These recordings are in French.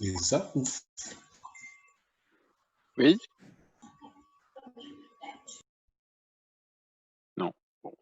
Et ça, ouf. Oui. Non. Bon.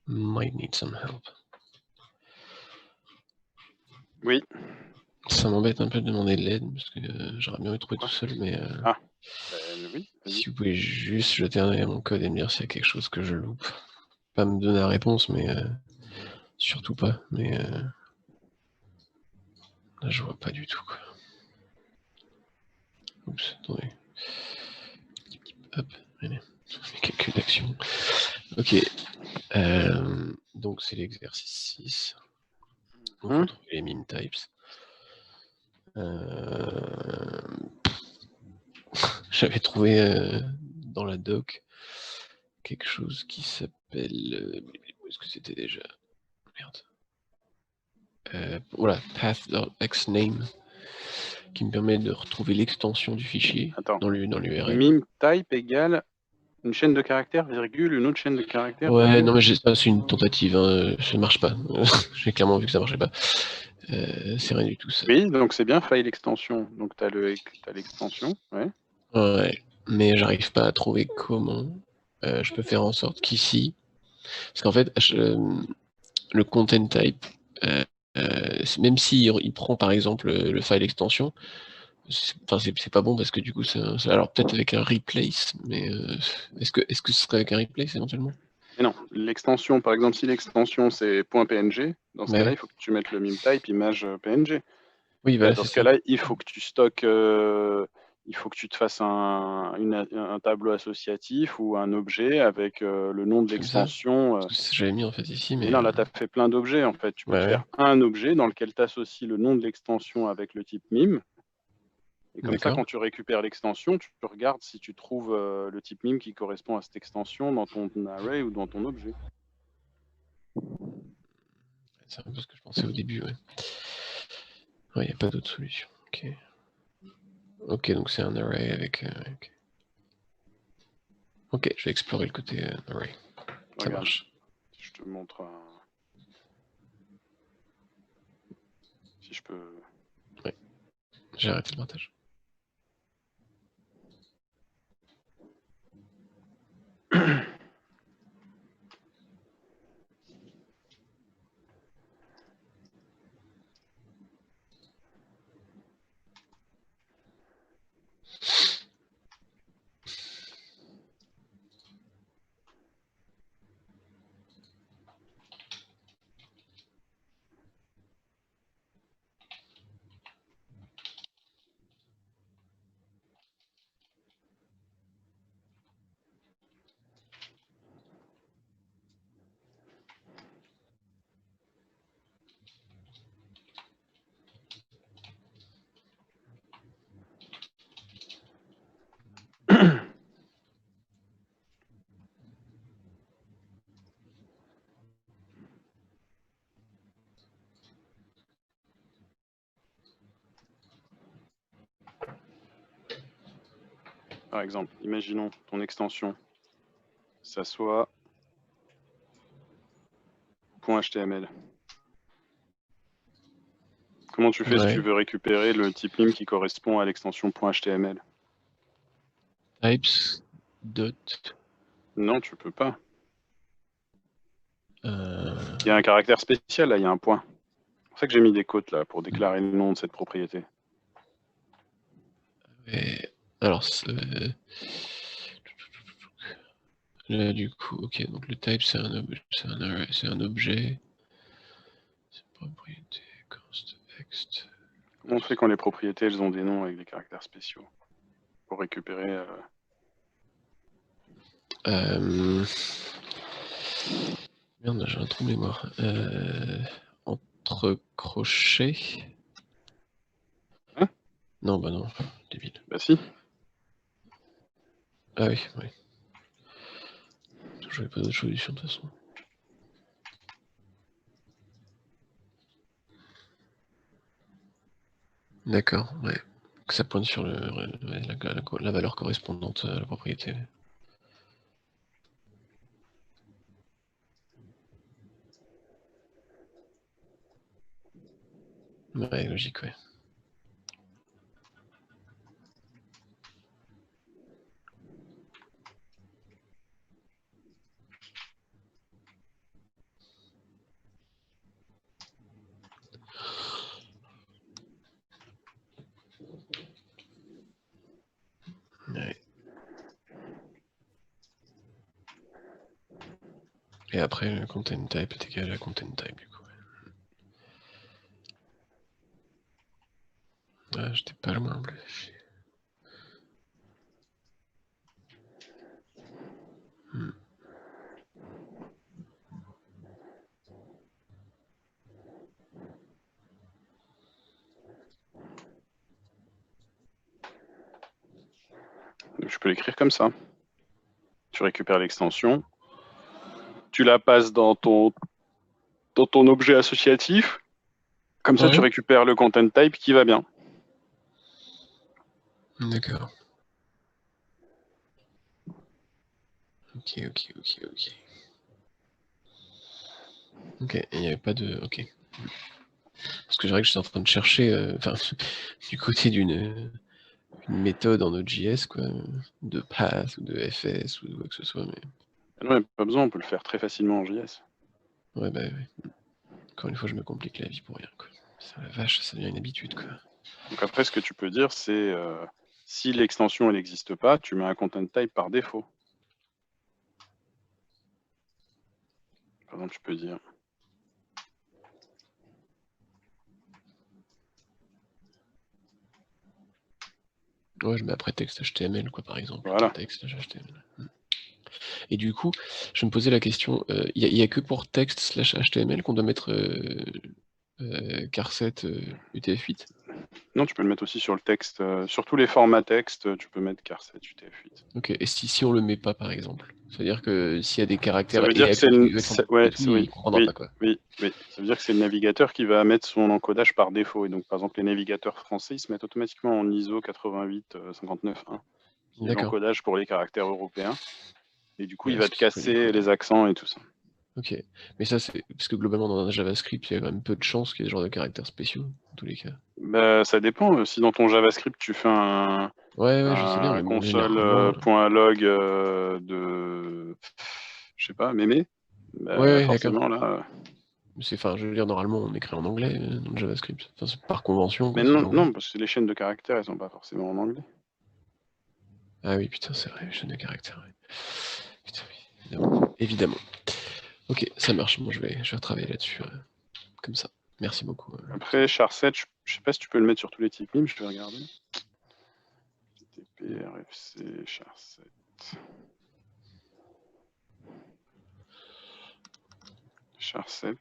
Might need some help. Oui. Ça m'embête un peu de demander de l'aide, parce que j'aurais bien trouvé tout seul, mais Ah. Oui. si vous pouvez juste jeter un œil à mon code et me dire s'il y a quelque chose que je loupe. Pas me donner la réponse, mais surtout pas. Mais là, je vois pas du tout, quoi. Oups, attendez. Hop, allez. Les calculs d'action. Ok. Donc, c'est l'exercice 6. Donc, faut trouver les meme types. J'avais trouvé dans la doc quelque chose qui s'appelle... où est-ce que c'était déjà? Merde. Voilà, path.xname, qui me permet de retrouver l'extension du fichier dans l'URL. Meme type égale une chaîne de caractères, virgule, une autre chaîne de caractères. Ouais, virgule. non, mais c'est une tentative, hein. Ça marche pas. J'ai clairement vu que ça marchait pas. C'est rien du tout, ça. Oui, donc c'est bien file extension. Donc tu as l'extension, ouais. Ouais, mais j'arrive pas à trouver comment je peux faire en sorte qu'ici, Parce qu'en fait, le content type, même s'il prend par exemple le file extension, c'est pas bon parce que du coup, alors peut-être avec un replace, mais est-ce que ce serait avec un replace éventuellement? Mais non, l'extension, par exemple, si l'extension c'est .png, dans ce Ouais. cas-là, il faut que tu mettes le meme type image PNG. Oui, voilà, Dans c'est ce ça. cas-là, il faut que tu stockes, il faut que tu te fasses un tableau associatif ou un objet avec le nom de Comme ça. l'extension. Parce que c'est ce que j'avais mis en fait ici, mais. Mais non, là, tu as fait plein d'objets en fait. Tu peux te faire un objet dans lequel tu associes le nom de l'extension avec le type meme. Et comme ça, quand tu récupères l'extension, tu regardes si tu trouves le type meme qui correspond à cette extension dans ton array ou dans ton objet. C'est un peu ce que je pensais au début, ouais. Ouais, il n'y a pas d'autre solution. Ok. Ok, donc c'est un array avec. Ok, je vais explorer le côté array. Ça Regarde, marche. je te montre si je peux. Ouais. J'ai arrêté le partage. Par exemple, imaginons ton extension, ça soit .html. Comment tu fais si tu veux récupérer le type meme qui correspond à l'extension .html? Types dot. Non, tu peux pas. Il y a un caractère spécial là, il y a un point. C'est pour ça que j'ai mis des côtes là pour déclarer le nom de cette propriété. Alors, là, du coup, ok, donc le type c'est un objet, c'est un objet. C'est propriété, const, text. Comment on fait quand les propriétés elles ont des noms avec des caractères spéciaux pour récupérer Merde, j'ai un trou de mémoire. Entre crochets. Hein? Non, bah non, débile. Bah si. Ah oui, oui. J'avais pas d'autre solution de toute façon. D'accord, ouais. Que ça pointe sur la valeur correspondante à la propriété. Ouais, logique, ouais. Ouais. Et après, le content type est égal à content type, du coup. Ah, j'étais pas loin, en plus. Je peux l'écrire comme ça. Tu récupères l'extension, tu la passes dans ton objet associatif, comme ça tu récupères le content type qui va bien. D'accord. Ok. Ok, il n'y avait pas de... Ok. Parce que je dirais que j'étais en train de chercher, enfin, du côté d'une méthode en Node.js, quoi, de path ou de fs ou de quoi que ce soit, mais... Non, pas besoin, on peut le faire très facilement en JS. Ouais, bah oui. Encore une fois, je me complique la vie pour rien, quoi. La vache, ça devient une habitude, quoi. Donc après, ce que tu peux dire, c'est si l'extension elle n'existe pas, tu mets un content type par défaut. Par exemple, tu peux dire ouais, je mets après texte HTML, quoi, par exemple. voilà. Texte HTML. Et du coup, je me posais la question, il y a que pour texte /HTML qu'on doit mettre charset UTF-8? Non, tu peux le mettre aussi sur le texte, sur tous les formats texte, tu peux mettre charset UTF-8. Ok, et si on le met pas, par exemple? C'est-à-dire que s'il y a des Ça caractères veut et dire que c'est le... ouais, et tout, il comprendra oui, pas, quoi. oui. Ça veut dire que c'est le navigateur qui va mettre son encodage par défaut. Et donc, par exemple, les navigateurs français, ils se mettent automatiquement en ISO 88-59.1, qui est l'encodage pour les caractères européens. Et du coup, il va te casser les accents et tout ça. Ok, mais ça c'est parce que globalement dans un JavaScript, il y a quand même peu de chances qu'il y ait ce genre de caractères spéciaux, en tous les cas. Bah, ça dépend. Si dans ton JavaScript, tu fais un je sais bien, mais bon, console.log de, je sais pas, mémé, bah, forcément là. Enfin, je veux dire, normalement, on écrit en anglais dans le JavaScript. Enfin, par convention. Mais non, parce que les chaînes de caractères, elles sont pas forcément en anglais. Ah oui, putain, c'est vrai, les chaînes de caractères. Ouais. Putain, oui, évidemment. Évidemment. Ok, ça marche. Bon, je vais retravailler là-dessus, comme ça. Merci beaucoup. Après, charset, je sais pas si tu peux le mettre sur tous les types MIM, je vais regarder. TPRFC, charset. Charset.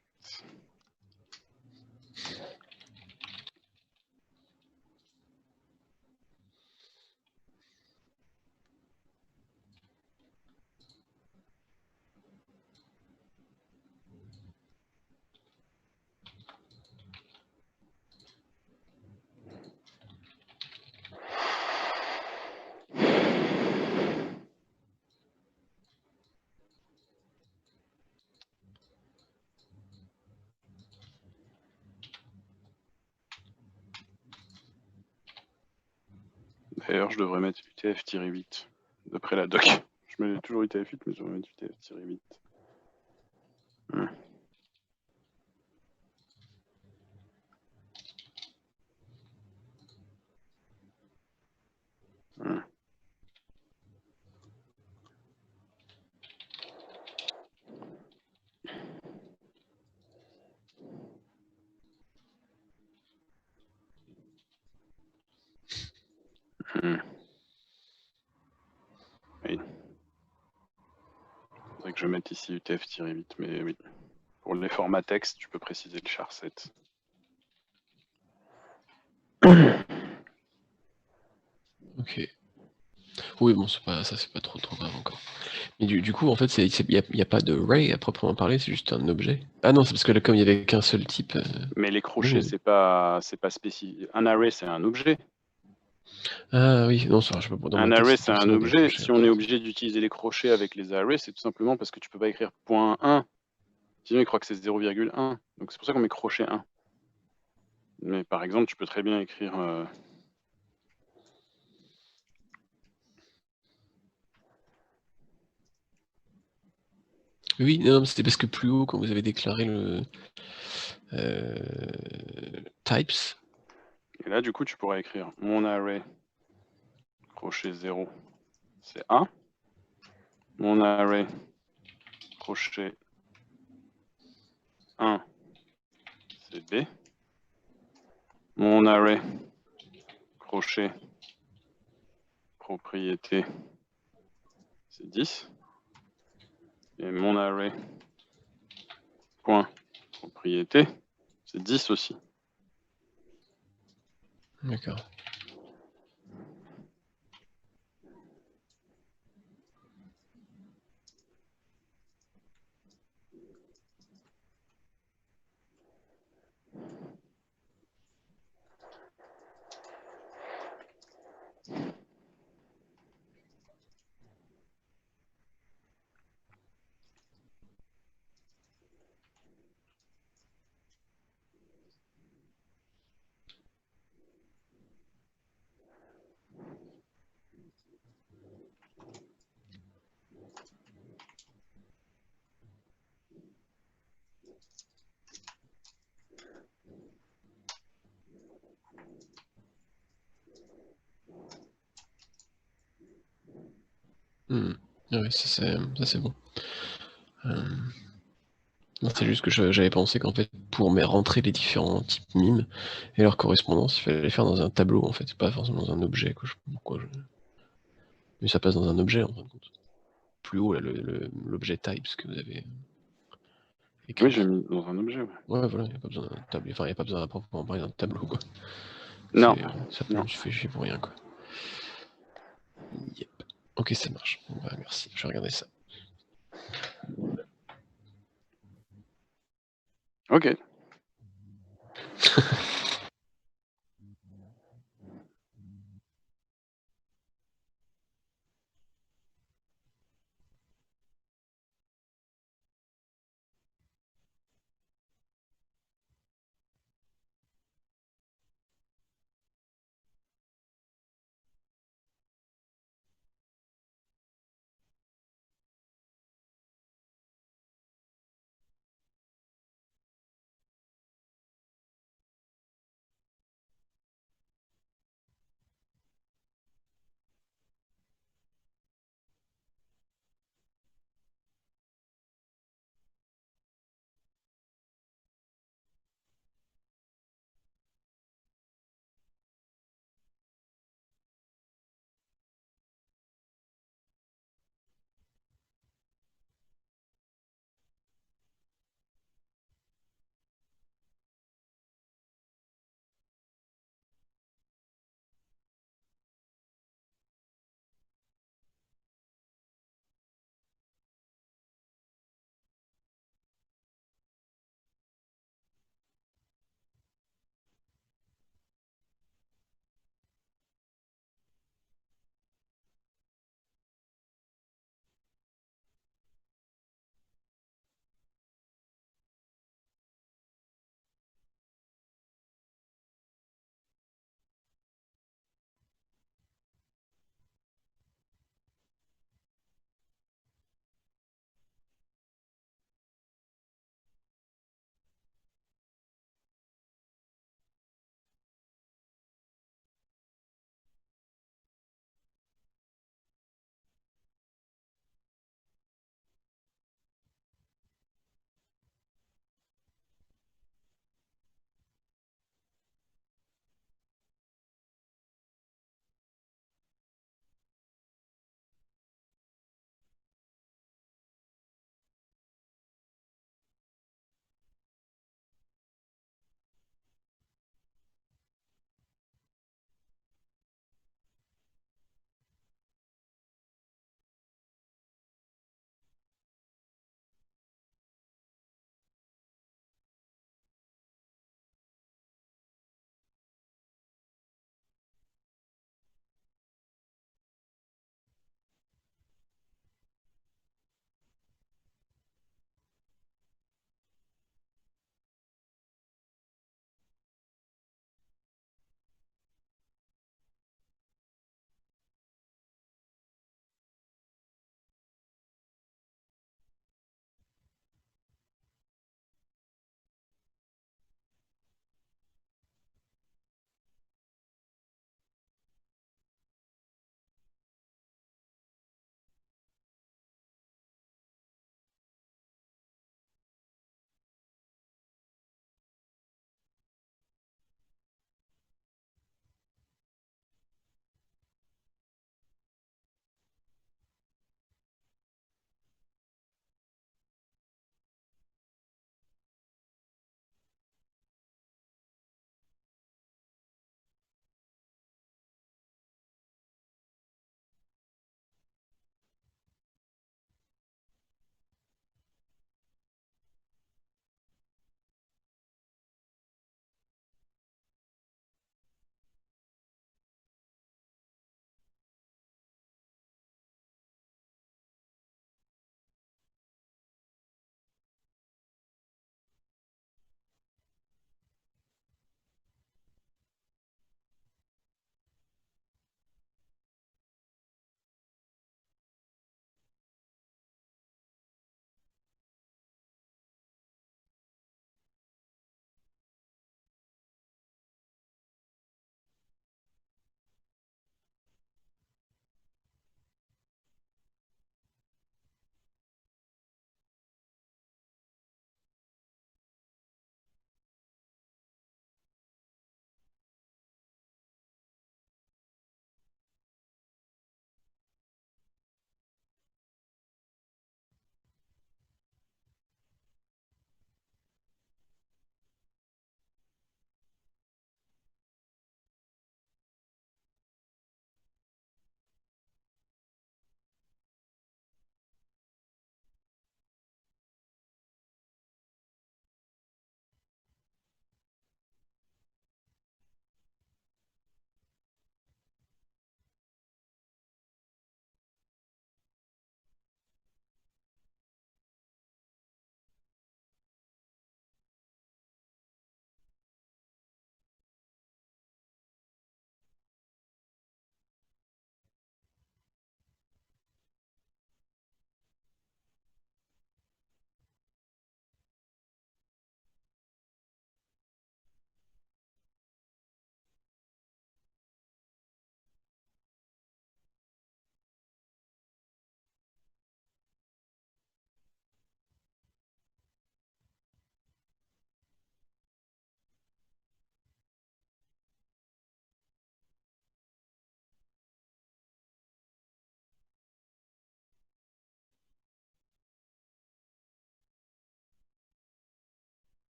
D'ailleurs, je devrais mettre UTF-8, d'après la doc. Je mets toujours UTF-8, mais je devrais mettre UTF-8. Oui. Faudrait que je mette ici UTF-8, mais oui. Pour les formats texte, tu peux préciser le charset. Ok. Oui, bon, ça c'est pas trop grave encore. Mais du coup, en fait, il n'y a pas de ray à proprement parler, c'est juste un objet. Ah non, c'est parce que là, comme il n'y avait qu'un seul type. Mais les crochets, c'est pas spécifique. Un array, c'est un objet. Ah oui, non, ça, je sais pas. Un array, c'est un objet. Si on est obligé d'utiliser les crochets avec les arrays, c'est tout simplement parce que tu peux pas écrire .1. Sinon, il croit que c'est 0,1. Donc c'est pour ça qu'on met crochet 1. Mais par exemple, tu peux très bien écrire... Oui, non, c'était parce que plus haut, quand vous avez déclaré le types. Et là, du coup, tu pourrais écrire mon array crochet 0, c'est A. Mon array crochet 1, c'est B. Mon array crochet propriété, c'est 10. Et mon array point propriété, c'est 10 aussi. D'accord. Ouais, ça c'est bon. C'est juste que j'avais pensé qu'en fait, pour rentrer les différents types mimes et leur correspondance, il fallait les faire dans un tableau, en fait, pas forcément dans un objet, quoi. Je sais pas pourquoi mais ça passe dans un objet, en fin de compte. Plus haut, là, l'objet types que vous avez écrit. Oui, j'ai mis dans un objet, ouais. Ouais, voilà, il n'y a pas besoin d'un tableau, enfin, il n'y a pas besoin à proprement parler d'un tableau, quoi. Non. Ça peut se fait chier pour rien, quoi. Yep. Ok, ça marche. Bon, bah, merci, je vais regarder ça. Ok.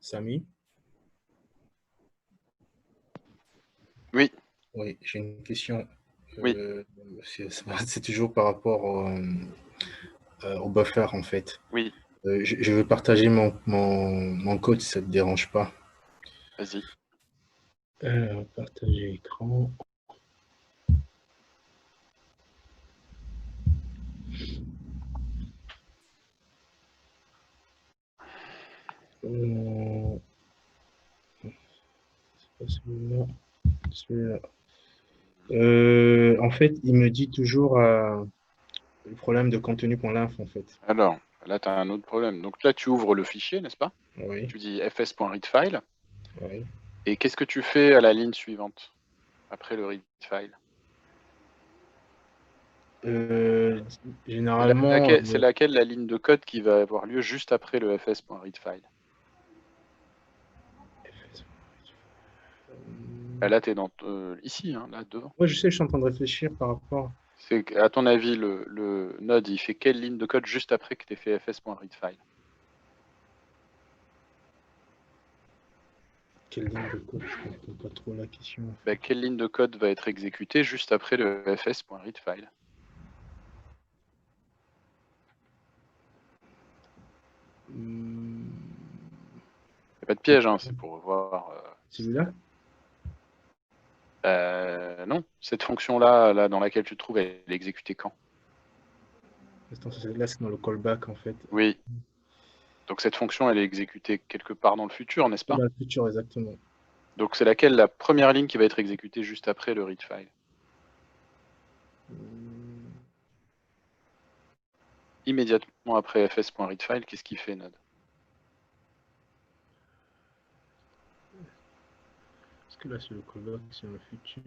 Samy? Oui. Oui, j'ai une question. Oui. C'est toujours par rapport au buffer, en fait. Oui. Je veux partager mon code, si ça ne te dérange pas. Vas-y. Partager écran. C'est pas celui-là. Celui-là. En fait, il me dit toujours le problème de contenu.linf, en fait. Alors, là, tu as un autre problème. Donc là, tu ouvres le fichier, n'est-ce pas? Oui. Tu dis fs.readfile. Oui. Et qu'est-ce que tu fais à la ligne suivante, après le readfile? Généralement... C'est laquelle la ligne de code qui va avoir lieu juste après le fs.readfile? Là, tu es ici, hein, là, devant. Oui, je sais, je suis en train de réfléchir par rapport... À ton avis, le node, il fait quelle ligne de code juste après que tu aies fait fs.readfile? Quelle ligne de code? Je comprends pas trop la question. Quelle ligne de code va être exécutée juste après le fs.readfile? Il n'y a pas de piège, hein, c'est pour voir. Celui-là? Non, cette fonction-là, là, dans laquelle tu te trouves, elle est exécutée quand? Là, c'est dans le callback, en fait. Oui. Donc cette fonction, elle est exécutée quelque part dans le futur, n'est-ce pas? Dans le futur, exactement. Donc c'est laquelle la première ligne qui va être exécutée juste après le readfile? Immédiatement après fs.readfile, qu'est-ce qu'il fait, Node? Est-ce que là, c'est le callback, c'est dans le futur?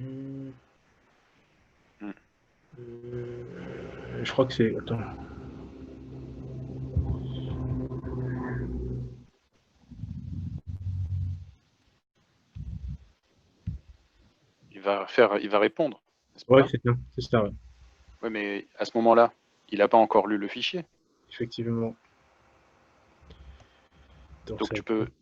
Je crois que c'est... Attends. Il va répondre, n'est-ce Ouais, pas? c'est ça, ouais. Oui, mais à ce moment-là, il n'a pas encore lu le fichier. Effectivement. Donc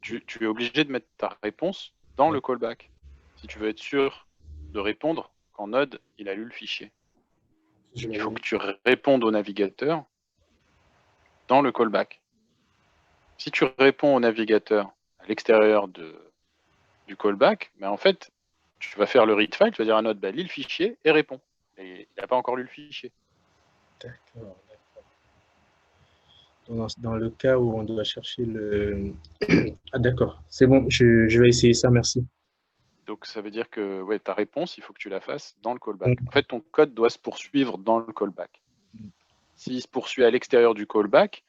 tu es obligé de mettre ta réponse dans le callback, si tu veux être sûr de répondre quand Node, il a lu le fichier. Il faut que tu répondes au navigateur dans le callback. Si tu réponds au navigateur à l'extérieur du callback, en fait, tu vas faire le readfile, tu vas dire à Node, lis le fichier et réponds. Et il n'a pas encore lu le fichier. D'accord. Dans le cas où on doit chercher le... Ah d'accord, c'est bon, je vais essayer ça, merci. Donc ça veut dire que ta réponse, il faut que tu la fasses dans le callback. En fait, ton code doit se poursuivre dans le callback. S'il se poursuit à l'extérieur du callback,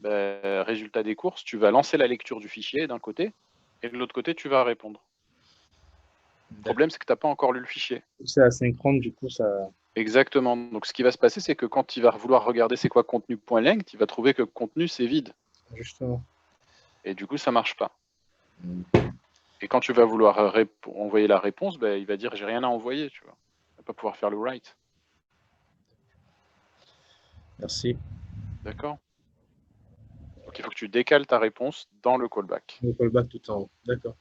résultat des courses, tu vas lancer la lecture du fichier d'un côté, et de l'autre côté, tu vas répondre. Le problème, c'est que tu n'as pas encore lu le fichier. C'est asynchrone, du coup, ça... Exactement. Donc ce qui va se passer, c'est que quand il va vouloir regarder c'est quoi contenu.length, il va trouver que contenu, c'est vide. Justement. Et du coup, ça ne marche pas. Et quand tu vas vouloir envoyer la réponse, il va dire j'ai rien à envoyer, tu vois. Il va pas pouvoir faire le write. Merci. D'accord. Donc il faut que tu décales ta réponse dans le callback. Le callback tout en haut, d'accord.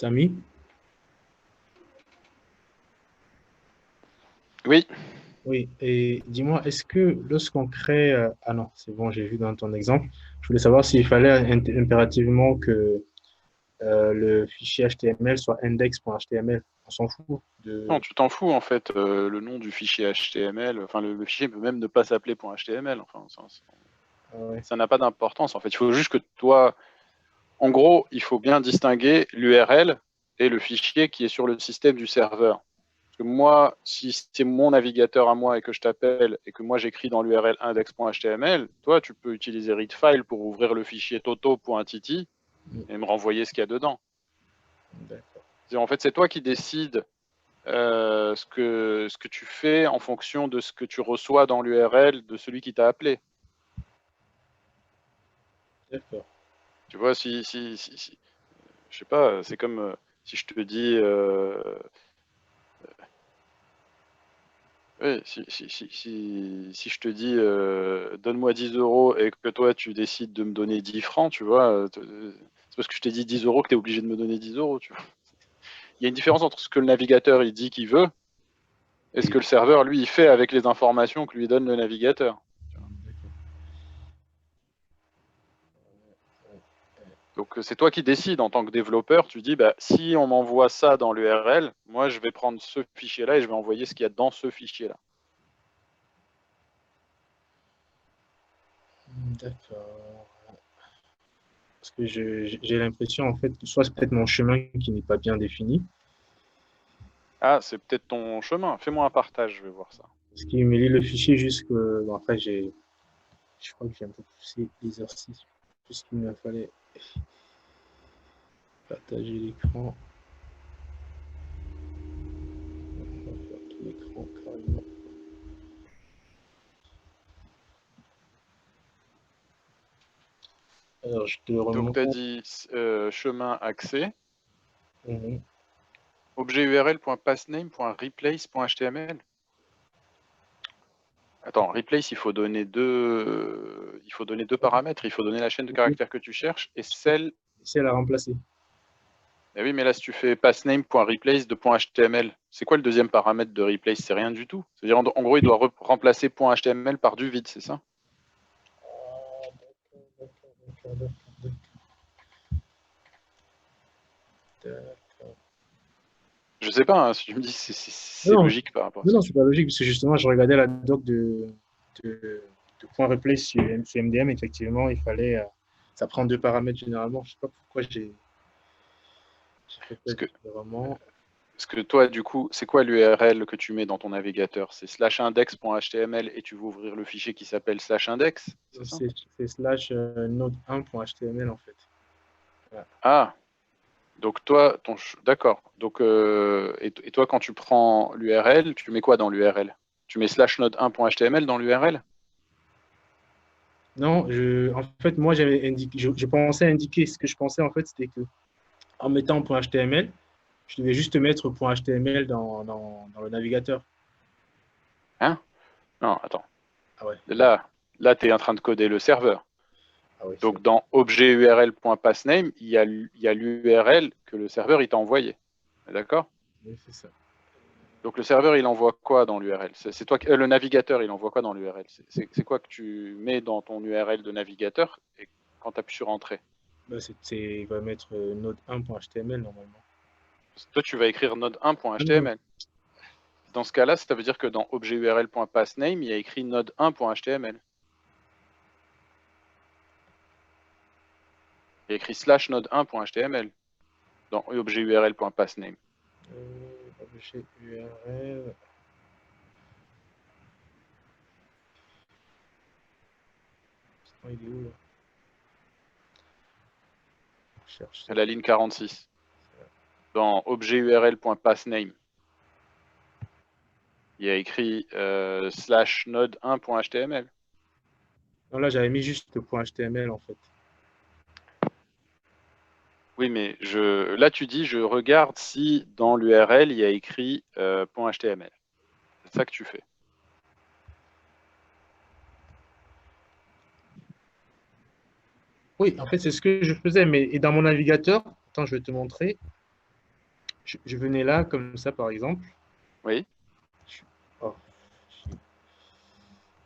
Samy? Oui. Oui, et dis-moi, est-ce que lorsqu'on crée... ah non, c'est bon, j'ai vu dans ton exemple. Je voulais savoir s'il fallait impérativement que le fichier HTML soit index.html. On s'en fout Non, de... tu t'en fous en fait. Le nom du fichier HTML, enfin le fichier peut même ne pas s'appeler .html. Enfin, Ah ouais, ça n'a pas d'importance. En fait, il faut juste que toi, en gros, il faut bien distinguer l'URL et le fichier qui est sur le système du serveur. Parce que moi, si c'est mon navigateur à moi et que je t'appelle et que moi j'écris dans l'URL index.html, toi tu peux utiliser readfile pour ouvrir le fichier toto.titi et me renvoyer ce qu'il y a dedans. d'accord. En fait, c'est toi qui décides ce que tu fais en fonction de ce que tu reçois dans l'URL de celui qui t'a appelé. D'accord. Tu vois, je sais pas, c'est comme si je te dis, oui, si je te dis donne-moi 10 € et que toi tu décides de me donner 10 francs, tu vois, c'est parce que je t'ai dit 10 € que tu es obligé de me donner 10 €, tu vois. Il y a une différence entre ce que le navigateur il dit qu'il veut et ce que le serveur lui il fait avec les informations que lui donne le navigateur. D'accord. Donc c'est toi qui décides en tant que développeur, tu dis bah, si on m'envoie ça dans l'URL, moi je vais prendre ce fichier-là et je vais envoyer ce qu'il y a dans ce fichier-là. D'accord. Parce que j'ai l'impression, en fait, que soit c'est peut-être mon chemin qui n'est pas bien défini, Ah, c'est peut-être ton chemin. Fais-moi un partage, je vais voir ça. parce qu'il me lit le fichier jusque... Bon, après, je crois que j'ai un peu poussé l'exercice, puisqu'il me fallait partager l'écran. On va faire tout l'écran carrément. Alors, je te Donc remonte. tu as dit chemin accès, Mhm. objet url.passname.replace.html. Attends, replace, il faut donner deux paramètres. Il faut donner la chaîne de caractères que tu cherches et celle. C'est à la remplacer. Eh oui, mais là, si tu fais passname.replace de .html, c'est quoi le deuxième paramètre de replace? C'est rien du tout. C'est-à-dire, en gros, il doit remplacer .html par du vide, c'est ça? D'accord. Je sais pas, hein, si tu me dis c'est Non, logique par rapport à non, ça. non, c'est pas logique, parce que justement, je regardais la doc de point replay sur MDM, effectivement, il fallait. Ça prend deux paramètres généralement. Je sais pas pourquoi j'ai fait ça Parce que, différemment. parce que toi, du coup, c'est quoi l'URL que tu mets dans ton navigateur? C'est /index.html et tu veux ouvrir le fichier qui s'appelle /index, c'est ça? C'est slash node1.html en fait. Voilà. Ah, donc toi, d'accord. Donc, et toi, quand tu prends l'URL, tu mets quoi dans l'URL? Tu mets /node1.html dans l'URL? Non, en fait, moi, j'avais indiqué, je pensais indiquer ce que je pensais en fait, c'était que en mettant .html, je devais juste mettre .html dans le navigateur. Hein? Non, attends. Ah ouais, Là tu es en train de coder le serveur. ah ouais, c'est Donc, dans objet url.passname, il y a l'URL que le serveur il t'a envoyé. D'accord? oui, c'est ça. Donc, le serveur, il envoie quoi dans l'URL? C'est toi, le navigateur, il envoie quoi dans l'URL? C'est quoi que tu mets dans ton URL de navigateur et quand tu appuies sur Entrée? Bah, il va mettre node1.html normalement. Toi, tu vas écrire Ah non, node1.html. Dans ce cas-là, ça veut dire que dans objet url.passname, il y a écrit node1.html. Il y a écrit /node1.html dans objet url.passname. objet URL. Il est où là? Je cherche À ça. la ligne 46. Dans objet url.passname, il y a écrit /node1.html. Non, là, j'avais mis juste le .html en fait. Oui, mais là, tu dis, je regarde si dans l'URL, il y a écrit .html. C'est ça que tu fais. Oui, en fait, c'est ce que je faisais, mais et dans mon navigateur, attends, je vais te montrer. je venais là, comme ça, par exemple. Oui. Oh,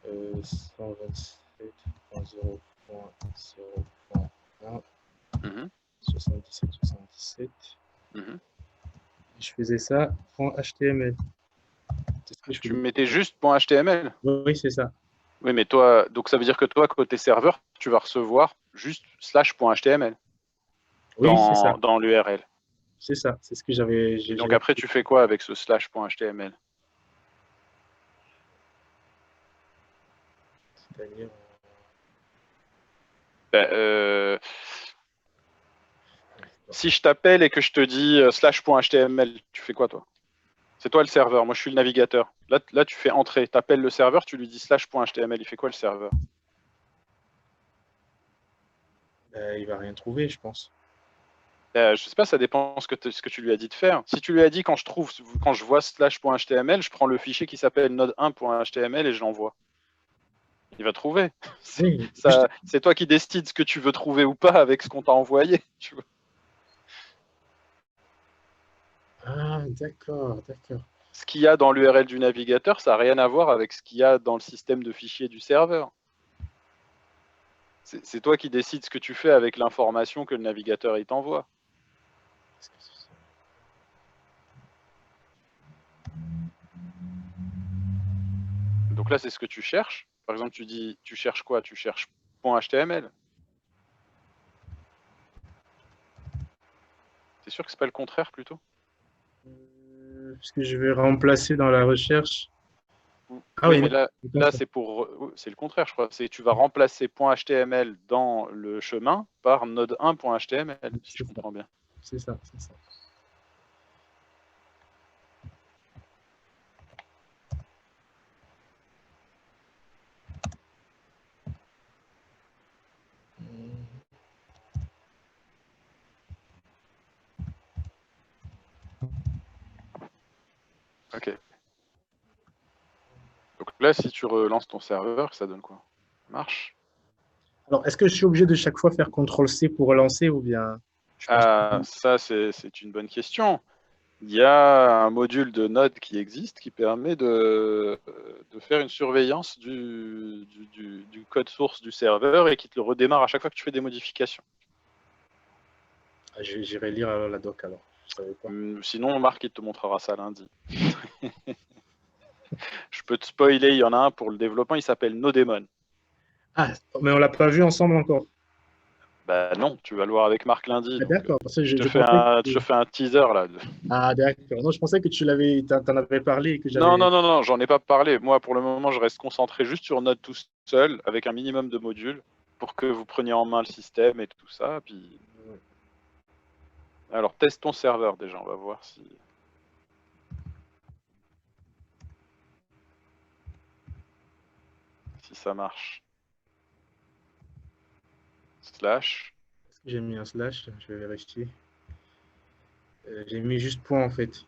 127.0.0.1, Mhm. 77. Mhm. Je faisais ça, .html. C'est ce que je Tu faisais. mettais juste .html? Oui, c'est ça. Oui, mais toi, donc ça veut dire que toi, côté serveur, tu vas recevoir juste /.html Oui, c'est ça. dans l'URL. C'est ça. C'est ce que j'avais. Et donc après, tu fais quoi avec ce /.html? C'est-à-dire. Ben, si je t'appelle et que je te dis /.html, tu fais quoi, toi? C'est toi le serveur, moi je suis le navigateur. Là tu fais entrer, tu appelles le serveur, tu lui dis /.html, il fait quoi le serveur? Il va rien trouver, je pense. Je sais pas, ça dépend ce que tu lui as dit de faire. Si tu lui as dit quand je vois /.html, je prends le fichier qui s'appelle node1.html et je l'envoie. Il va trouver. Oui, C'est toi qui décides ce que tu veux trouver ou pas avec ce qu'on t'a envoyé. Tu vois. Ah, d'accord, d'accord. Ce qu'il y a dans l'URL du navigateur, ça n'a rien à voir avec ce qu'il y a dans le système de fichiers du serveur. C'est toi qui décides ce que tu fais avec l'information que le navigateur il t'envoie. Donc là, c'est ce que tu cherches. Par exemple, tu dis, tu cherches quoi? Tu cherches .html. T'es sûr que c'est pas le contraire plutôt? Parce que je vais remplacer dans la recherche. Ah Oui, oui, mais non, là c'est le contraire, je crois. C'est tu vas remplacer .html dans le chemin par node1.html, si je comprends bien. c'est ça, c'est ça. Ok. Donc là, si tu relances ton serveur, ça donne quoi? Ça marche? Alors, est-ce que je suis obligé de chaque fois faire CTRL-C pour relancer ou bien je pense Ah, ça, c'est une bonne question. Il y a un module de Node qui existe qui permet de faire une surveillance du code source du serveur et qui te le redémarre à chaque fois que tu fais des modifications. j'irai lire la doc alors. Je savais pas. Sinon, Marc, il te montrera ça lundi. Je peux te spoiler, il y en a un pour le développement, il s'appelle NoDaemon. Ah, mais on l'a pas vu ensemble encore. Bah non, tu vas le voir avec Marc lundi. Ah, Donc, d'accord, parce que je te pensais fais un teaser là. Ah, d'accord. Non, je pensais que t'en avais parlé et que Non, j'avais. non, non, non, j'en ai pas parlé. Moi, pour le moment, je reste concentré juste sur Node tout seul, avec un minimum de modules, pour que vous preniez en main le système et tout ça. Puis... Alors, teste ton serveur déjà, on va voir si... ça marche. Slash. Est-ce que j'ai mis un slash? Je vais vérifier. J'ai mis juste point en fait.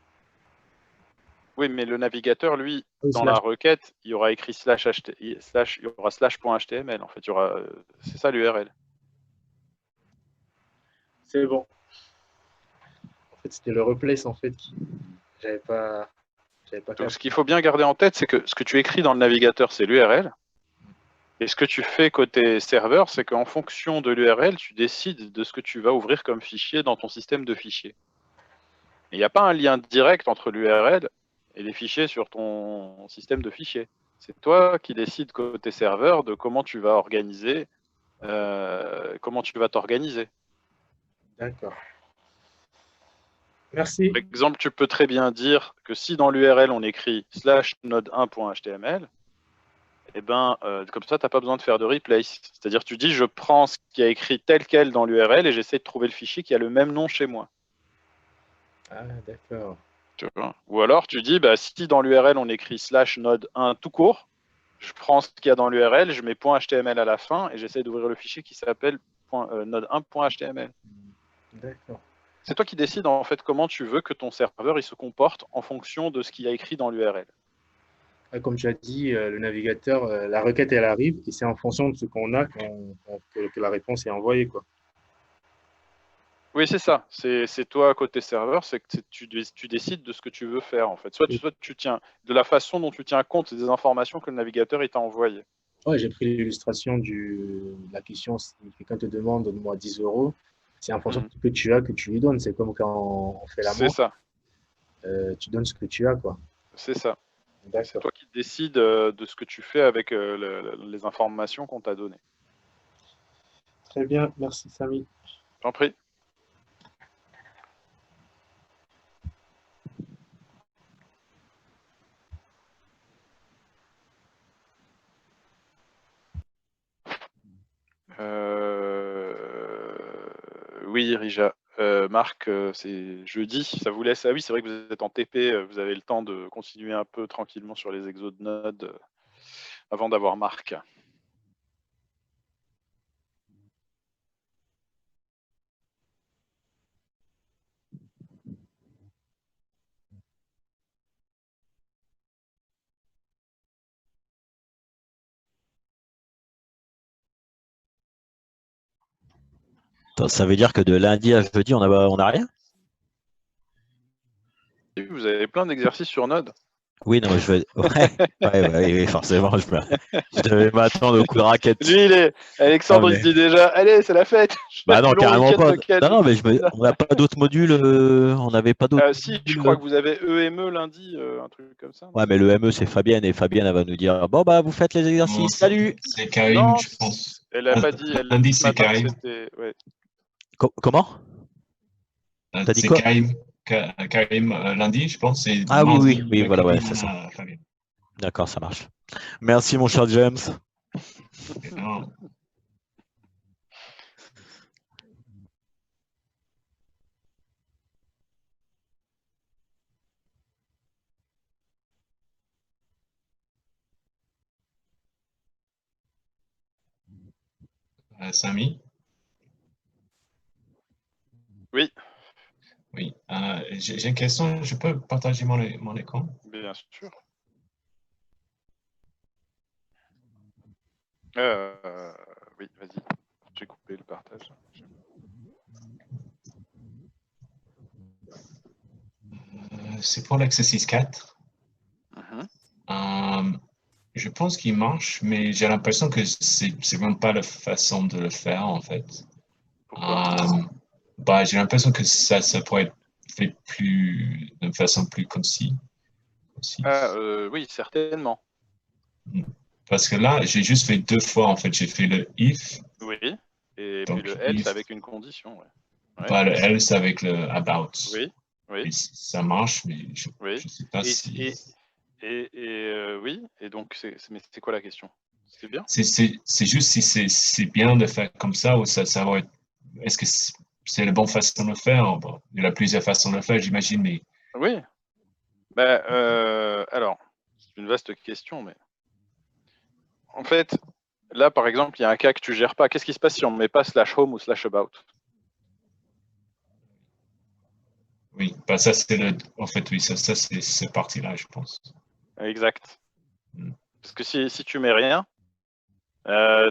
Oui, mais le navigateur, lui, Oui, dans slash. la requête, il y aura écrit il y aura /.html. En fait, il y aura, c'est ça l'URL. C'est bon. En fait, c'était le replace en fait qui. J'avais pas. J'avais pas Donc, ce capté. qu'il faut bien garder en tête, c'est que ce que tu écris dans le navigateur, c'est l'URL. Et ce que tu fais côté serveur, c'est qu'en fonction de l'URL, tu décides de ce que tu vas ouvrir comme fichier dans ton système de fichiers. Il n'y a pas un lien direct entre l'URL et les fichiers sur ton système de fichiers. C'est toi qui décides côté serveur de comment tu vas organiser, comment tu vas t'organiser. D'accord. Merci. Par exemple, tu peux très bien dire que si dans l'URL on écrit /node1.html, et ben, comme ça, tu n'as pas besoin de faire de replace. C'est-à-dire, tu dis, je prends ce qui a écrit tel quel dans l'URL et j'essaie de trouver le fichier qui a le même nom chez moi. Ah, d'accord. Ou alors, tu dis, bah, si dans l'URL on écrit /node1 tout court, je prends ce qu'il y a dans l'URL, je mets .html à la fin et j'essaie d'ouvrir le fichier qui s'appelle node1.html. D'accord. C'est toi qui décides en fait comment tu veux que ton serveur il se comporte en fonction de ce qu'il y a écrit dans l'URL. Comme tu as dit, le navigateur, la requête, elle arrive et c'est en fonction de ce qu'on a que la réponse est envoyée, quoi. Oui, c'est ça. C'est toi, côté serveur, c'est que tu décides de ce que tu veux faire, en fait. Soit tu tiens de la façon dont tu tiens compte des informations que le navigateur t'a envoyées. Ouais, j'ai pris l'illustration de la question, si quelqu'un te demande, donne-moi 10 euros. C'est en fonction de ce que tu as que tu lui donnes. C'est comme quand on fait la C'est manche, ça. tu donnes ce que tu as, quoi. C'est ça. C'est D'accord. toi qui décides de ce que tu fais avec les informations qu'on t'a données. Très bien, merci Samy. J'en prie. Oui, Rija. Marc, c'est jeudi, ça vous laisse. Ah oui, c'est vrai que vous êtes en TP, vous avez le temps de continuer un peu tranquillement sur les exos de Node avant d'avoir Marc. Ça veut dire que de lundi à jeudi, on a rien? Vous avez plein d'exercices sur Node. Oui, non, mais je vais. Ouais, oui, forcément, je devais m'attendre au coup de raquette. Lui, Alexandre, il se dit déjà, allez, c'est la fête. Bah non, carrément pas. Non, mais on n'a pas d'autres modules. On n'avait pas d'autres. Si, je crois que vous avez EME lundi, un truc comme ça. Ouais, mais le ME, c'est Fabienne, et Fabienne, elle va nous dire, bon, bah, vous faites les exercices, salut. C'est Karim, je pense. Elle n'a pas dit. Lundi, c'est Karim. Ouais. Comment? T'as dit quoi? Karim, lundi, je pense. Ah oui, voilà, ouais, c'est ça. D'accord, ça marche. Merci, mon cher James. Samy? Oui. Oui. J'ai une question. Je peux partager mon écran? Bien sûr. Oui, vas-y. J'ai coupé le partage. C'est pour l'exercice 4. Je pense qu'il marche, mais j'ai l'impression que c'est vraiment pas la façon de le faire, en fait. Pourquoi? J'ai l'impression que ça pourrait être fait de façon plus concise. Oui, certainement. Parce que là, j'ai juste fait 2 fois, en fait. J'ai fait le if. Oui, et puis le else avec une condition. Ouais. Le else avec le about. Oui. Et ça marche, mais je sais pas si... oui, et donc, mais c'est quoi la question? C'est bien? C'est juste si c'est bien de faire comme ça, ou ça va être... Est-ce que c'est la bonne façon de le faire? Bon, il y a plusieurs façons de le faire, j'imagine, mais... Oui. Alors, c'est une vaste question, mais... En fait, là, par exemple, il y a un cas que tu ne gères pas. Qu'est-ce qui se passe si on ne met pas /home ou /about? Oui, ça c'est en fait, oui, ça c'est cette partie-là, je pense. Exact. Parce que si tu mets rien,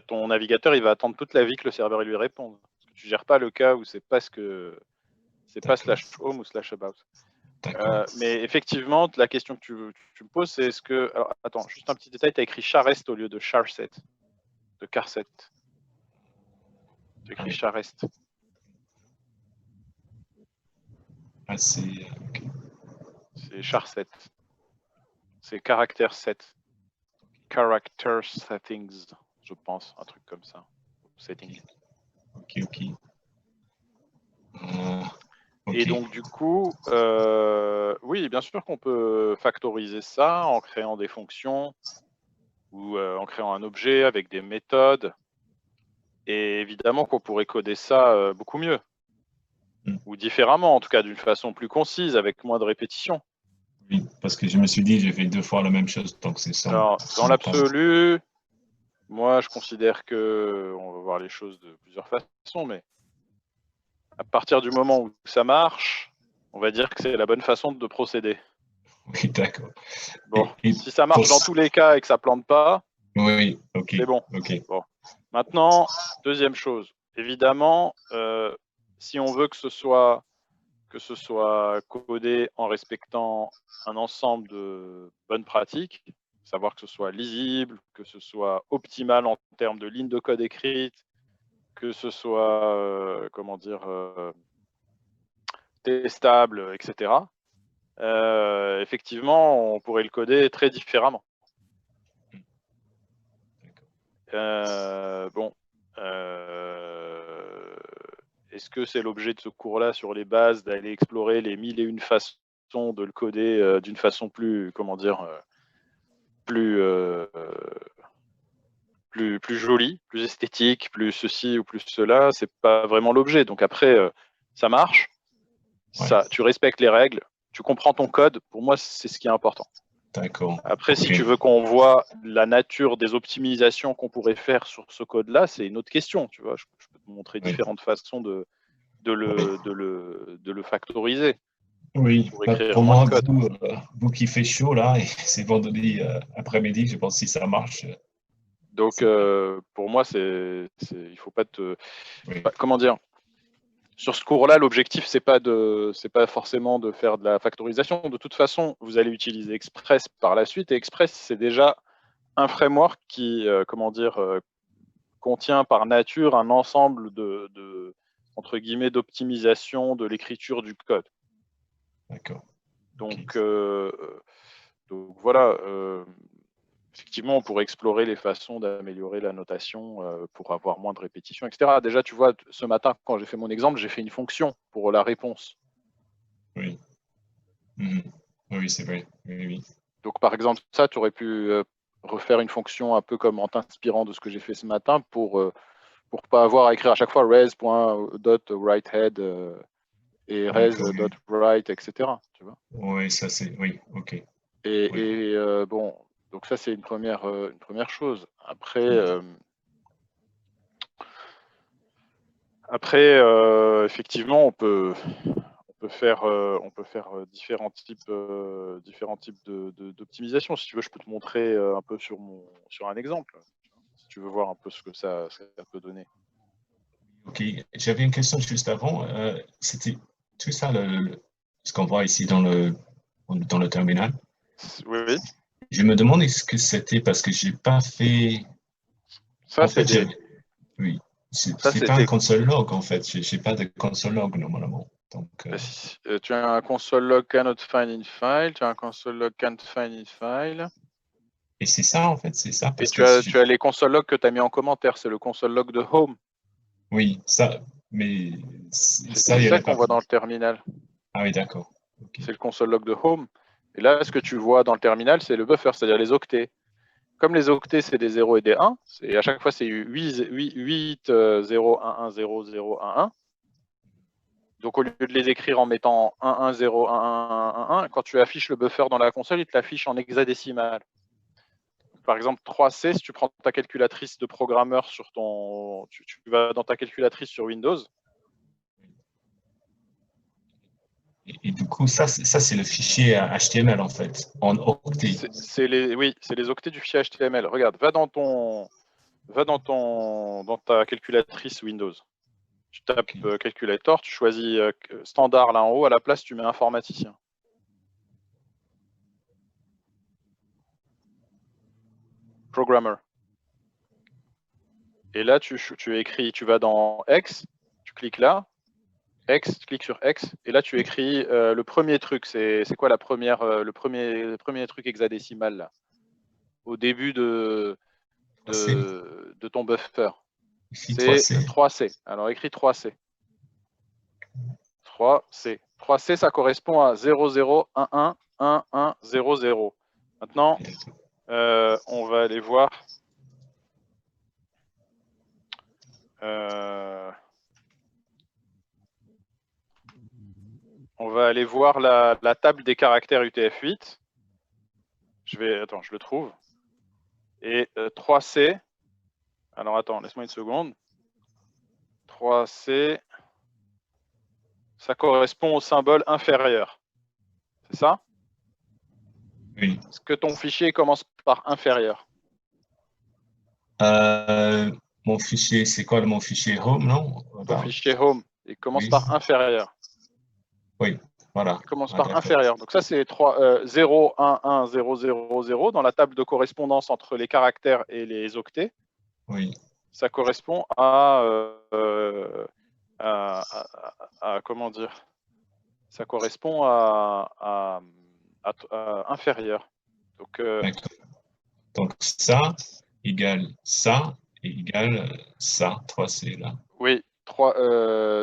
ton navigateur, il va attendre toute la vie que le serveur lui réponde. Parce que tu ne gères pas le cas où c'est pas /home ou /about. Mais effectivement, la question que tu me poses, c'est est-ce que... Alors, attends, juste un petit détail, tu as écrit charRest au lieu de charset, de carset. Tu as écrit charRest. C'est charset. C'est caractère set. Character settings, je pense, un truc comme ça. Settings. Ok. Et donc, du coup, oui, bien sûr qu'on peut factoriser ça en créant des fonctions ou en créant un objet avec des méthodes. Et évidemment qu'on pourrait coder ça beaucoup mieux. Ou différemment, en tout cas, d'une façon plus concise, avec moins de répétitions. Oui, parce que je me suis dit, j'ai fait 2 fois la même chose, donc c'est ça. Alors, dans l'absolu, moi, je considère qu'on va voir les choses de plusieurs façons, mais à partir du moment où ça marche, on va dire que c'est la bonne façon de procéder. Oui, d'accord. Bon, si ça marche dans tous les cas et que ça ne plante pas, ok. c'est bon. Okay. Bon. Maintenant, deuxième chose, évidemment, si on veut que ce soit codé en respectant un ensemble de bonnes pratiques, savoir que ce soit lisible, que ce soit optimal en termes de lignes de code écrites, que ce soit, testable, etc. Effectivement, on pourrait le coder très différemment. Est-ce que c'est l'objet de ce cours-là sur les bases d'aller explorer les 1001 façons de le coder d'une façon plus, plus jolie, plus esthétique, plus ceci ou plus cela? C'est pas vraiment l'objet. Donc après, ça marche, tu respectes les règles, tu comprends ton code. Pour moi, c'est ce qui est important. D'accord. Après, si tu veux qu'on voit la nature des optimisations qu'on pourrait faire sur ce code-là, c'est une autre question. Tu vois, je peux te montrer différentes façons de le factoriser. Oui, pour moi, vous qui fait chaud là, et c'est vendredi après-midi, je pense que si ça marche. Donc, pour moi, il faut pas te. Comment dire? Sur ce cours-là, l'objectif, c'est pas forcément de faire de la factorisation. De toute façon, vous allez utiliser Express par la suite. Et Express, c'est déjà un framework qui, contient par nature un ensemble entre guillemets, d'optimisation de l'écriture du code. D'accord. Donc, voilà. Effectivement, on pourrait explorer les façons d'améliorer la notation pour avoir moins de répétitions, etc. Déjà, tu vois, ce matin, quand j'ai fait mon exemple, j'ai fait une fonction pour la réponse. Oui. Oui, c'est vrai. Oui. Donc, par exemple, ça, tu aurais pu refaire une fonction un peu comme en t'inspirant de ce que j'ai fait ce matin pour pas avoir à écrire à chaque fois res.writehead et res.write, etc. Tu vois? Oui, ça c'est... Oui, ok. Et bon... Donc ça, c'est une première chose. Après, effectivement, on peut faire différents types d'optimisation. Si tu veux, je peux te montrer un peu sur un exemple, si tu veux voir un peu ce que ça peut donner. Ok, j'avais une question juste avant. C'était tout ça, ce qu'on voit ici dans le terminal. Oui. Je me demande est-ce que c'était parce que j'ai pas fait. Ça, en fait, oui, c'est pas un console log en fait. J'ai pas de console log normalement. Donc, tu as un console log cannot find in file. Tu as un console log can't find in file. Et c'est ça en fait, c'est ça. Parce que tu as les console logs que tu as mis en commentaire. C'est le console log de home. Oui, ça. Mais c'est ça qu'on voit dans le terminal. Ah oui, d'accord. Okay. C'est le console log de home. Et là, ce que tu vois dans le terminal, c'est le buffer, c'est-à-dire les octets. Comme les octets, c'est des 0 et des 1, à chaque fois, c'est 8 0, 1, 1, 0, 0, 1, 1. Donc, au lieu de les écrire en mettant 1, 1, 0, 1, 1, 1, 1, quand tu affiches le buffer dans la console, il te l'affiche en hexadécimal. Par exemple, 3C, si tu prends ta calculatrice de programmeur sur ton... Tu vas dans ta calculatrice sur Windows. Et du coup, ça c'est le fichier HTML en fait, en octets. Oui, c'est les octets du fichier HTML. Regarde, va dans ta calculatrice Windows. Tu tapes Calculator, tu choisis standard là en haut, à la place, tu mets informaticien. Programmer. Et là, tu écris, tu vas dans X, tu cliques là, X, tu cliques sur X, et là, tu écris le premier truc. C'est quoi le premier truc hexadécimal là, au début de ton buffer? C'est 3C. Alors, écris 3C. 3C. 3C, ça correspond à 00111100. Maintenant, on va aller voir. On va aller voir la table des caractères UTF-8. Je le trouve. Et 3C. Alors, attends, laisse-moi une seconde. 3C, ça correspond au symbole inférieur. C'est ça? Oui. Est-ce que ton fichier commence par inférieur? Mon fichier, c'est quoi mon fichier home, non? Ton fichier home. Il commence Oui. par inférieur. Oui, voilà. Il commence Ah, par d'accord. inférieur. Donc ça, c'est 0, 1, 1, 0, 0, 0. Dans la table de correspondance entre les caractères et les octets, Oui, ça correspond à comment dire? Ça correspond à inférieur. Donc, d'accord. Donc, ça égale ça et égale ça, 3C là. oui,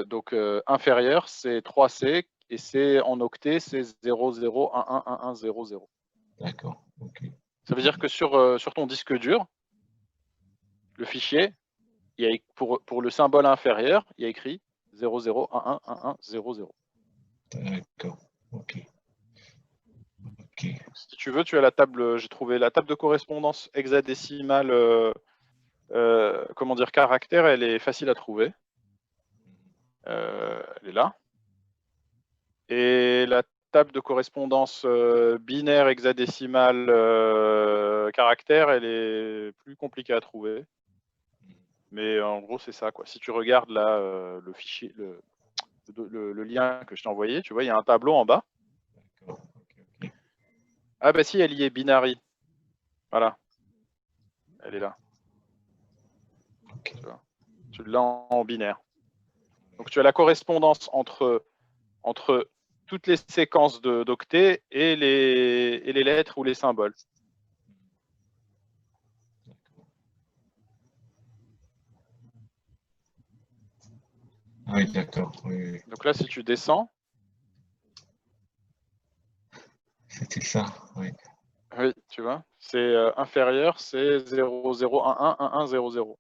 donc inférieur, c'est 3C et c'est en octet, c'est 0, 0, 1, 1, 1, 1, 0, 0. D'accord, ok. Ça veut dire que sur ton disque dur, le fichier, il y a, pour le symbole inférieur, il y a écrit 0, 0, 1, 1, 1, 1, 0, 0. D'accord, ok. Ok, Si tu veux, tu as la table, j'ai trouvé la table de correspondance hexadécimale, comment dire, caractère, elle est facile à trouver. Elle est là. Et la table de correspondance binaire hexadécimale caractère, elle est plus compliquée à trouver. Mais en gros, c'est ça, quoi. Si tu regardes là le fichier, le lien que je t'ai envoyé, tu vois, il y a un tableau en bas. d'accord, ok. Ah bah si, elle y est, binary. Voilà. Elle est là. Ok. Tu l'as en binaire. Donc tu as la correspondance entre toutes les séquences d'octets et les lettres ou les symboles. Ah oui, d'accord, oui, oui. Donc là, si tu descends, C'était ça, oui. oui, tu vois, c'est inférieur, c'est 0, 0, 1, 1, 1, 1, 0, 0.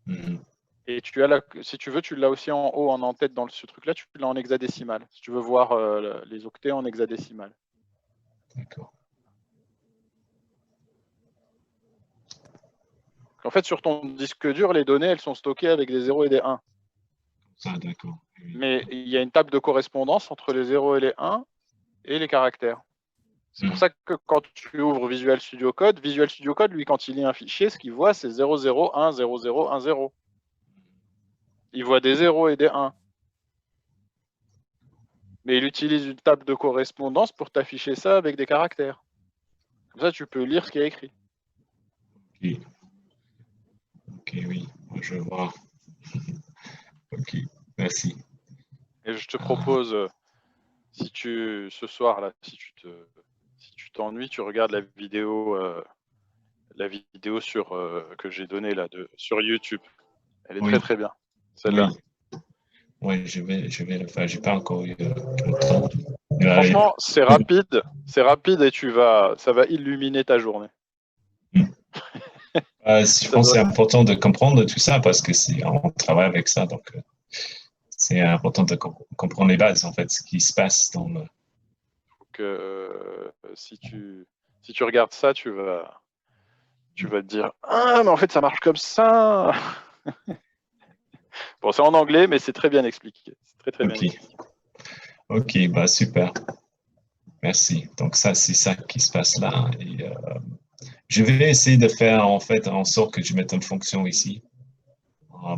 Mhm. Et tu as si tu veux, tu l'as aussi en haut, en tête dans ce truc-là, tu l'as en hexadécimal. Si tu veux voir les octets en hexadécimal. D'accord. En fait, sur ton disque dur, les données, elles sont stockées avec des 0 et des 1. Ça, d'accord. Oui. Mais il y a une table de correspondance entre les 0 et les 1 et les caractères. C'est pour ça que quand tu ouvres Visual Studio Code, lui, quand il lit un fichier, ce qu'il voit, c'est 0, 0, 1, 0, 0, 1, 0. Il voit des 0 et des 1. Mais il utilise une table de correspondance pour t'afficher ça avec des caractères. Comme ça, tu peux lire ce qu'il y a écrit. Ok. Ok, oui, je vois. Ok, merci. Et je te propose, ce soir, là, si tu t'ennuies, tu regardes la vidéo que j'ai donnée là, sur YouTube. Elle est Oui. très très bien, celle-là. Oui, je vais le faire. J'ai pas encore eu le temps. Franchement, c'est rapide et ça va illuminer ta journée. Je pense que c'est important de comprendre tout ça parce que on travaille avec ça, donc c'est important de comprendre les bases, en fait, ce qui se passe dans le. Donc, si tu regardes ça, tu vas te dire « Ah, mais en fait, ça marche comme ça !» Bon, c'est en anglais, mais c'est très bien expliqué. C'est très, très bien expliqué. Ok, bah super. Merci. Donc ça, c'est ça qui se passe là. Et, je vais essayer de faire en fait en sorte que je mette une fonction ici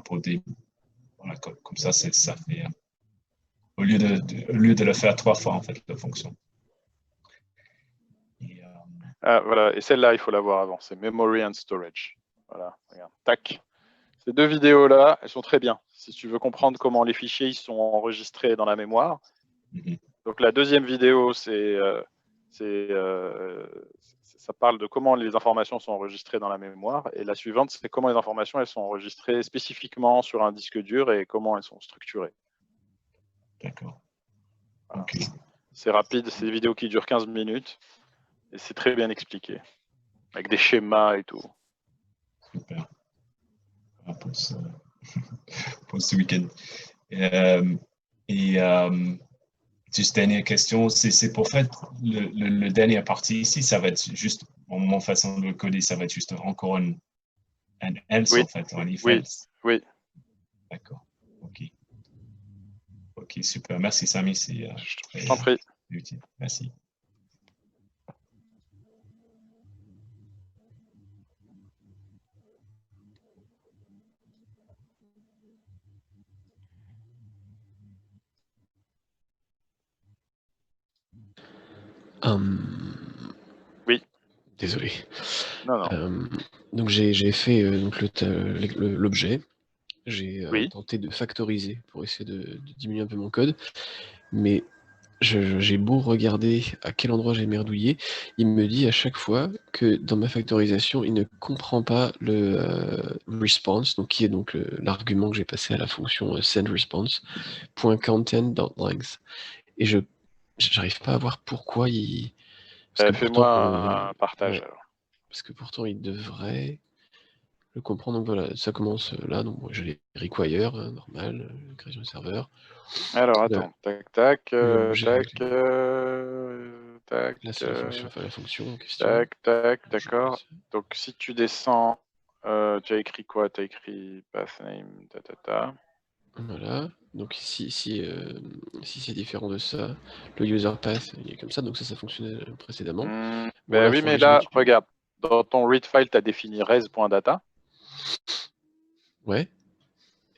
pour des. Voilà, comme ça, ça fait. Au lieu de le faire 3 fois, en fait, la fonction. Et, voilà, et celle-là, il faut la voir avant. C'est Memory and Storage. Voilà, regarde. Tac. Ces deux vidéos-là, elles sont très bien. Si tu veux comprendre comment les fichiers ils sont enregistrés dans la mémoire. Donc la deuxième vidéo, ça parle de comment les informations sont enregistrées dans la mémoire. Et la suivante, c'est comment les informations elles sont enregistrées spécifiquement sur un disque dur et comment elles sont structurées. D'accord. Voilà. Ok. C'est rapide, c'est des vidéos qui durent 15 minutes. Et c'est très bien expliqué. Avec des schémas et tout. Super. Pour ce week-end. Juste dernière question, c'est pour fait le dernière partie ici, ça va être juste, mon façon de le coder, ça va être juste encore un else Oui. en fait, un if Oui. else. Oui. D'accord. Ok. Ok, super. Merci Samy, c'est Je t'en prie. utile. Merci. Oui. Désolé. Non. Donc j'ai fait donc l'objet. J'ai Oui. tenté de factoriser pour essayer de diminuer un peu mon code, mais j'ai beau regarder à quel endroit j'ai merdouillé, il me dit à chaque fois que dans ma factorisation, il ne comprend pas le response, donc qui est donc l'argument que j'ai passé à la fonction sendResponse, .content.length. Et j'arrive pas à voir pourquoi il... Fais-moi un partage ouais, alors. parce que pourtant il devrait le comprendre. Donc voilà, ça commence là, donc moi, j'ai les require, normal, création de serveur. Alors attends, tac, tac, l'objet, tac, tac, là c'est la fonction en question. tac, d'accord. Donc si tu descends, tu as écrit quoi? Tu as écrit pathname, ta. Voilà, donc si c'est différent de ça, le user path il est comme ça, donc ça fonctionnait précédemment. Bon, Ben oui, mais là, regarde, dans ton read file, tu as défini res.data. Ouais.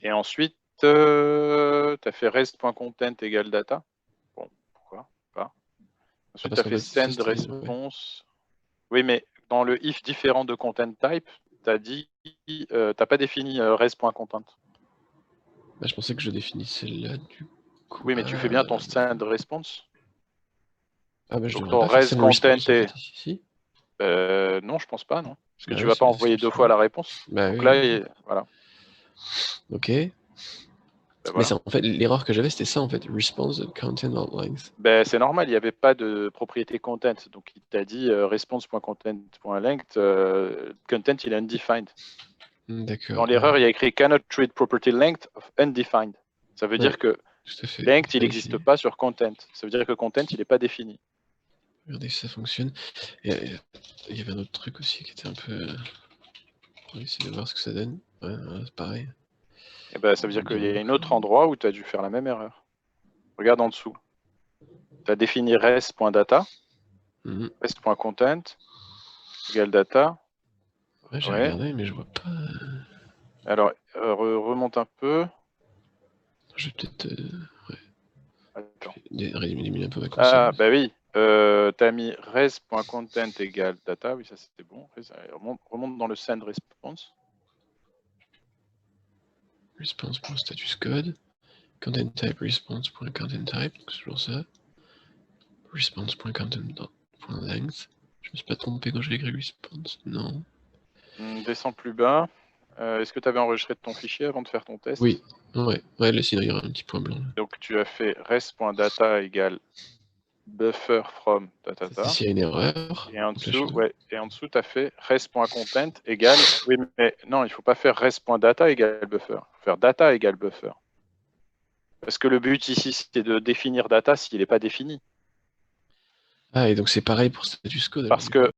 Et ensuite, tu as fait res.content égale data. Bon, pourquoi pas. Ensuite, tu as fait send response. Oui, mais dans le if différent de content type, tu as dit, t'as pas défini res.content. Bah, je pensais que je définissais là du coup. Oui, mais tu fais bien ton send response. Ah bah je donc devrais ton pas faire res send content response, en fait, ici. Non, je pense pas, non. Parce que Bah tu oui, vas pas c'est envoyer ce que deux je fois fais. la réponse. Bah donc oui, là, voilà. Ok. Ben Mais voilà. ça, en fait, l'erreur que j'avais, c'était ça, en fait. Response content.length. Ben, c'est normal, il n'y avait pas de propriété content. Donc, il t'a dit response.content.length, content, il est undefined. D'accord. Dans l'erreur, il y a écrit cannot treat property length of undefined. Ça veut dire que tout à fait. length, il n'existe pas sur content. Ça veut dire que content, il n'est pas défini. Regardez si ça fonctionne. Et il y avait un autre truc aussi qui était un peu... On va essayer de voir ce que ça donne. Ouais, c'est pareil. Et ben, ça veut dire qu'il y a un autre endroit où tu as dû faire la même erreur. Regarde en dessous. Tu as défini res.data, res.content, égale data. Ouais, j'ai regardé, mais je vois pas... Alors, remonte un peu. Je vais peut-être... Attends. Diminuer un peu ma console. Ah, bah oui. Tu as mis res.content égale data. Oui, ça c'était bon. Remonte dans le send response. Response.status code. Content type response.content type. Donc c'est toujours ça. Response.content.length. Je me suis pas trompé quand j'ai écrit response. Non. Descends plus bas. Est-ce que tu avais enregistré ton fichier avant de faire ton test? Oui. Ouais, là sinon il y aura un petit point blanc. Là. Donc tu as fait res.data égale buffer from data. S'il y a une erreur. Et en dessous, tu as fait res.content égale. Oui, mais non, il ne faut pas faire res.data égale buffer. Il faut faire data égale buffer. Parce que le but ici, c'était de définir data s'il n'est pas défini. Ah, et donc c'est pareil pour status code. Parce que